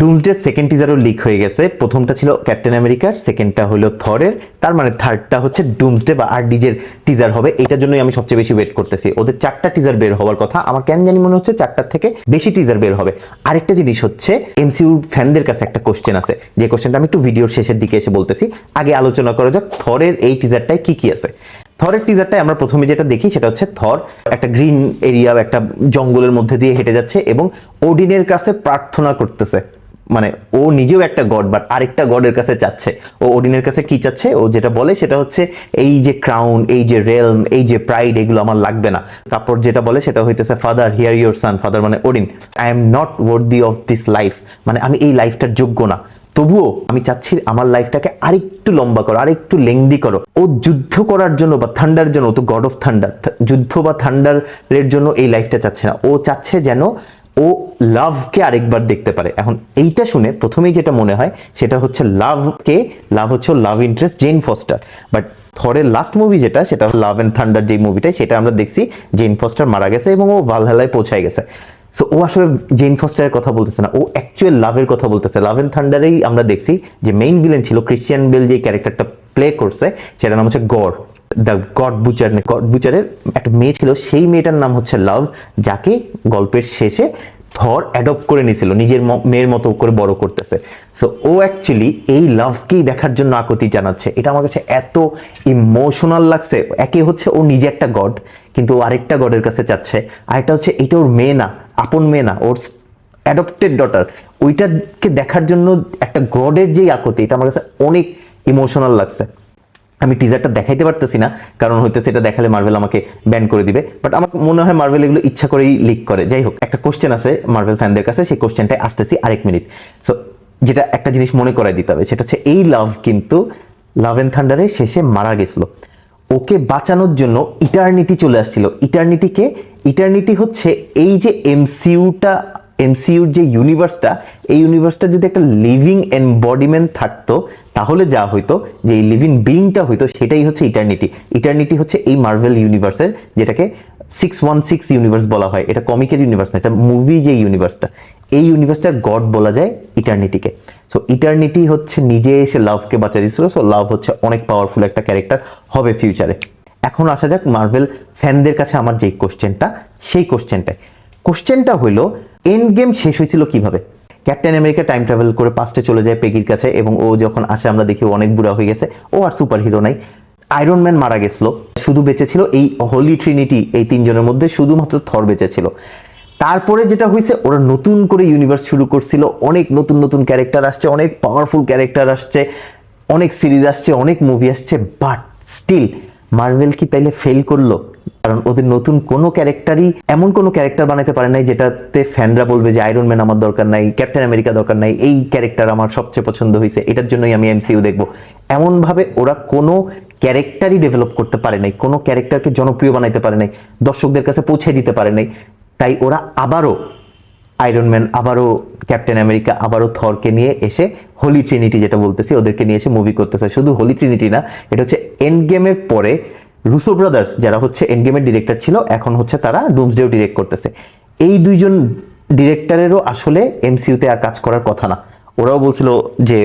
Doomsday second টিজারও leak হয়ে গেছে। প্রথমটা ছিল ক্যাপ্টেন আমেরিকার, সেকেন্ডটা হলো থরের, তার মানে থার্ডটা হচ্ছে ডুমসডে বা আরডিজের টিজার হবে। এটার জন্যই আমি সবচেয়ে বেশি ওয়েট করতেছি। ওদের 4টা টিজার বের হওয়ার কথা, আমার কেন জানি মনে হচ্ছে 4টার থেকে বেশি টিজার বের হবে। আরেকটা জিনিস হচ্ছে এমসিইউ ফ্যানদের কাছে একটা কোশ্চেন আছে, যে কোশ্চেনটা আমি একটু ভিডিওর শেষের দিকে এসে বলতেছি। আগে আলোচনা করা যাক থরের এই টিজারটায় কি কি আছে। থরের টিজারটায় আমরা প্রথমে যেটা দেখি সেটা হচ্ছে থর একটা গ্রিন এরিয়া, একটা জঙ্গলের মধ্যে দিয়ে হেঁটে যাচ্ছে এবং ওডিনের কাছে প্রার্থনা করতেছে। মানে ও নিজেও একটা গড, বাট আরেকটা গডের কাছে চাচ্ছে। ও ওডিনের কাছে কি চাচ্ছে? ও যেটা বলে সেটা হচ্ছে এই যে ক্রাউন, এই যে রেলম, এই যে প্রাইড, এগুলো আমার লাগবে না। তারপর যেটা বলে সেটা হইতেছে father hear your son, father মানে Odin, I am not worthy of this life, মানে আমি এই লাইফটার যোগ্য না, তবুও আমি চাচ্ছি আমার লাইফটাকে আরেকটু লম্বা করো, আরেকটু লেংদি করো। ও যুদ্ধ করার জন্য বা থান্ডার জন্য, ও তো গড অফ থান্ডার, যুদ্ধ বা থান্ডারের জন্য এই লাইফটা চাচ্ছে না। ও চাচ্ছে যেন ও লাভকে আরেকবার দেখতে পারে। এখন এইটা শুনে প্রথমেই যেটা মনে হয় সেটা হচ্ছে লাভ হচ্ছে love interest Jane Foster. But থরের লাস্ট মুভি যেটা, সেটা লাভ এন্ড থান্ডার, যে মুভিটা, সেটা আমরা দেখছি জেন ফস্টার মারা গেছে এবং ও ভালহালায় পৌঁছায় গেছে। সো ও আসলে জেন ফস্টারের কথা বলতেছে না, ও অ্যাকচুয়াল লাভের কথা বলতেছে। লাভ এন্ড থান্ডারেই আমরা দেখছি যে মেইন ভিলেন ছিল ক্রিশ্চিয়ান বেল, যে ক্যারেক্টারটা প্লে করছে সেটার নাম হচ্ছে God, the God butcher. God বুচারের একটা মেয়ে ছিল, সেই মেয়েটার নাম হচ্ছে লাভ, যাকে গল্পের শেষে থর অ্যাডপ্ট করে নিয়েছিল, নিজের মেয়ের মতো করে বড় করতেছে। সো ও অ্যাকচুয়ালি এই লাভকেই দেখার জন্য আকুতি জানাচ্ছে। এটা আমার কাছে এত ইমোশনাল লাগছে। একে হচ্ছে ও নিজে একটা গড, কিন্তু ও আরেকটা গডের কাছে চাচ্ছে। আরেকটা হচ্ছে এটা ওর মেয়ে না, আপন মেয়ে না, ওর অ্যাডপ্টেড ডটার। ওইটাকে দেখার জন্য একটা গডের যেই আকুতি, এটা আমার কাছে অনেক ইমোশনাল লাগছে। আমি টিজারটা দেখাইতে পারতেছি না, কারণ হইতেছে এটা দেখালে মার্ভেল আমাকে ব্যান করে দিবে। বাট আমার মনে হয় মার্ভেল এগুলো ইচ্ছা করেই লিক করে। যাই হোক, একটা কোশ্চেন আছে মার্ভেল ফ্যানদের কাছে, সেই কোশ্চেনটাই আসতেছি আরেক মিনিট। সো যেটা একটা জিনিস মনে করাই দিতে হবে, সেটা হচ্ছে এই লাভ কিন্তু লাভ এন্ড থান্ডারের শেষে মারা গেছিল। ওকে বাঁচানোর জন্য ইটার্নিটি চলে আসছিল। ইটার্নিটি হচ্ছে এই যে এমসিইউর যে ইউনিভার্সটা, এই ইউনিভার্সটা যদি একটা লিভিং এনবডিমেন্ট থাকতো, তাহলে যা হইতো, যে এই লিভিং বিইংটা হইতো, সেটাই হচ্ছে ইটার্নিটি। ইটার্নিটি হচ্ছে এই মার্ভেল ইউনিভার্সের, যেটাকে 616 ইউনিভার্স বলা হয়। এটা কমিকের ইউনিভার্স না, এটা মুভি যে ইউনিভার্সটা, এই ইউনিভার্সটার গড বলা যায় ইটার্নিটিকে। সো ইটার্নিটি হচ্ছে নিজে এসে লাভকে বাঁচা দিয়েছিল। সো লাভ হচ্ছে অনেক পাওয়ারফুল একটা ক্যারেক্টার হবে ফিউচারে। এখন আসা যাক মার্ভেল ফ্যানদের কাছে আমার যে কোশ্চেনটা, সেই কোশ্চেনটা হইলো এন্ড গেম শেষ হয়েছিল কিভাবে? ক্যাপ্টেন আমেরিকা টাইম ট্রাভেল করে পাস্টে চলে যায় পেগির কাছে, এবং ও যখন আসে আমরা দেখি অনেক বুড়া হয়ে গেছে, ও আর সুপার হিরো নাই। আয়রন ম্যান মারা গেছিল, শুধু বেঁচে ছিল এই হোলি ট্রিনিটি, এই তিনজনের মধ্যে শুধুমাত্র থর বেঁচে ছিল। তারপরে যেটা হয়েছে, ওরা নতুন করে ইউনিভার্স শুরু করছিল, অনেক নতুন নতুন ক্যারেক্টার আসছে, অনেক পাওয়ারফুল ক্যারেক্টার আসছে, অনেক সিরিজ আসছে, অনেক মুভি আসছে। বাট স্টিল মার্ভেল কি তাইলে ফেল করলো? কারণ ওদের নতুন কোনো ক্যারেক্টারই, এমন কোনো ক্যারেক্টার বানাতে পারে নাই যেটাতে ফ্যানরা বলবে যে আয়রন ম্যান আমার দরকার নাই, ক্যাপ্টেন আমেরিকা দরকার নাই, এই ক্যারেক্টার আমার সবচেয়ে পছন্দ হয়েছে, এটার জন্যই আমি এমসিইউ দেখবো। এমনভাবে ওরা কোনো ক্যারেক্টারই ডেভেলপ করতে পারে নাই, কোনো ক্যারেক্টারকে জনপ্রিয় বানাইতে পারে নাই, দর্শকদের কাছে পৌঁছে দিতে পারে নাই। তাই ওরা আবারও আয়রন ম্যান, আবারও ক্যাপ্টেন আমেরিকা, আবারও থরকে নিয়ে এসে হোলি ট্রিনিটি যেটা বলতেছি, ওদেরকে নিয়ে এসে মুভি করতেছে। শুধু হোলি ট্রিনিটি না, এটা হচ্ছে এন্ড গেমের পরে রুসো ব্রাদার্স, যারা হচ্ছে এন্ড গেমের ডিরেক্টর ছিল, এখন হচ্ছে তারা ডুমসডেও ডিরেক্ট করতেছে। এই দুইজন ডিরেক্টরেরও আসলে এমসিইউতে আর কাজ করার কথা না। ওরাও বলছিল যে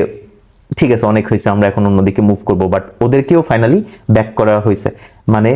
ঠিক আছে, অনেক হয়েছে, আমরা এখন অন্যদিকে মুভ করব। বাট ওদেরকেও ফাইনালি ব্যাক করা হয়েছে। মানে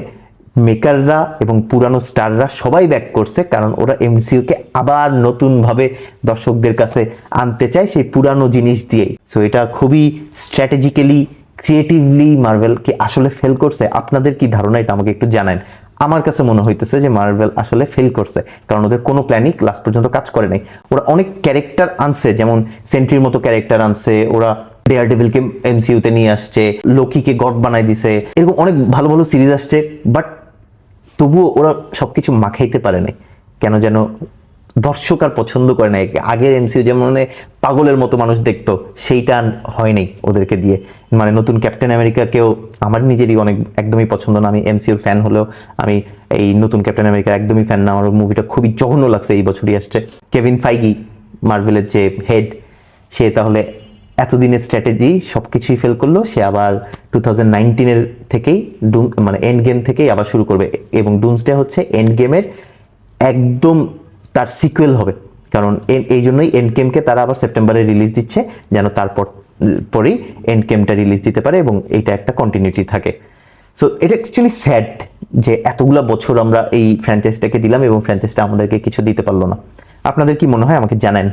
মেকাররা এবং পুরানো স্টাররা সবাই ব্যাক করছে, কারণ ওরা এমসিইউকে আবার নতুনভাবে দর্শকদের কাছে আনতে চায় সেই পুরানো জিনিস দিয়েই। সো এটা খুবই স্ট্র্যাটেজিক্যালি, ক্রিয়েটিভলি মার্ভেল কি আসলে ফেল করছে? আপনাদের কি ধারণা, এটা আমাকে একটু জানান। আমার কাছে মনে হইতেছে যে মার্ভেল আসলে ফেল করছে, কারণ ওদের কোনো প্ল্যানই লাস্ট পর্যন্ত কাজ করে নাই। ওরা অনেক ক্যারেক্টার আনছে, যেমন সেন্ট্রির মতো ক্যারেক্টার আনছে, ওরা ডেয়ারডেভিলকে এমসিইউতে নিয়ে আসছে, লোকিকে গড বানাই দিছে, এরকম অনেক ভালো ভালো সিরিজ আসছে। বাট তবুও ওরা সবকিছু মাখাইতে পারে নাই, কেন যেন দর্শক আর পছন্দ করে না। আগের এমসিইউ যেমন পাগলের মতো মানুষ দেখতো, সেইটা হয় নাই ওদেরকে দিয়ে। মানে নতুন ক্যাপ্টেন আমেরিকাকেও আমার নিজেরই একদমই পছন্দ না। আমি এমসিইউর ফ্যান হলেও আমি এই নতুন ক্যাপ্টেন আমেরিকার একদমই ফ্যান না। আমার মুভিটা খুবই জঘন্য লাগছে, এই বছরই আসছে। কেভিন ফাইগি, মার্ভেলের যে হেড, সে তাহলে এতদিনের স্ট্র্যাটেজি সবকিছুই ফেল করলো। সে আবার 2019 থেকেই মানে এন্ড গেম থেকেই আবার শুরু করবে, এবং ডুমসডে হচ্ছে এন্ড গেমের একদম তার সিকুয়েল হবে। কারণ এই জন্যই এন্ড গেমকে তারা আবার সেপ্টেম্বরে রিলিজ দিচ্ছে, যেন তারপর পরেই এন্ড গেমটা রিলিজ দিতে পারে এবং এইটা একটা কন্টিনিউটি থাকে। সো এটা অ্যাকচুয়ালি স্যাড যে এতগুলা বছর আমরা এই ফ্র্যাঞ্চাইজটাকে দিলাম এবং ফ্র্যাঞ্চাইজটা আমাদেরকে কিছু দিতে পারলো না। আপনাদের কি মনে হয় আমাকে জানান।